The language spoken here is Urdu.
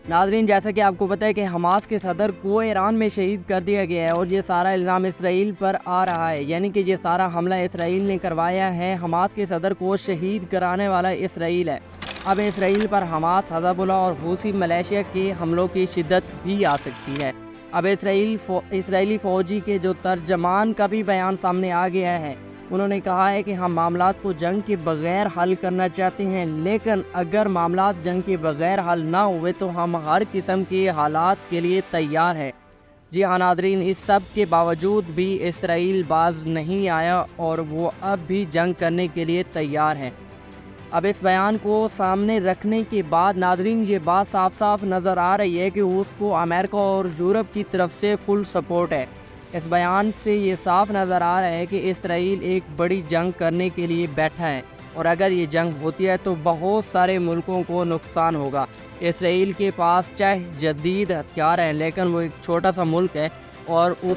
ناظرین، جیسا کہ آپ کو پتہ ہے کہ حماس کے صدر کو ایران میں شہید کر دیا گیا ہے اور یہ سارا الزام اسرائیل پر آ رہا ہے، یعنی کہ یہ سارا حملہ اسرائیل نے کروایا ہے۔ حماس کے صدر کو شہید کرانے والا اسرائیل ہے۔ اب اسرائیل پر حماس، حزب اللہ اور حوثی ملیشیا کے حملوں کی شدت بھی آ سکتی ہے۔ اب اسرائیلی فوجی کے جو ترجمان کا بھی بیان سامنے آ گیا ہے۔ انہوں نے کہا ہے کہ ہم معاملات کو جنگ کے بغیر حل کرنا چاہتے ہیں، لیکن اگر معاملات جنگ کے بغیر حل نہ ہوئے تو ہم ہر قسم کے حالات کے لیے تیار ہیں۔ جی ہاں ناظرین، اس سب کے باوجود بھی اسرائیل باز نہیں آیا اور وہ اب بھی جنگ کرنے کے لیے تیار ہے۔ اب اس بیان کو سامنے رکھنے کے بعد ناظرین یہ بات صاف صاف نظر آ رہی ہے کہ اس کو امریکہ اور یورپ کی طرف سے فل سپورٹ ہے۔ اس بیان سے یہ صاف نظر آ رہا ہے کہ اسرائیل ایک بڑی جنگ کرنے کے لیے بیٹھا ہے، اور اگر یہ جنگ ہوتی ہے تو بہت سارے ملکوں کو نقصان ہوگا۔ اسرائیل کے پاس چاہے جدید ہتھیار ہیں، لیکن وہ ایک چھوٹا سا ملک ہے اور اس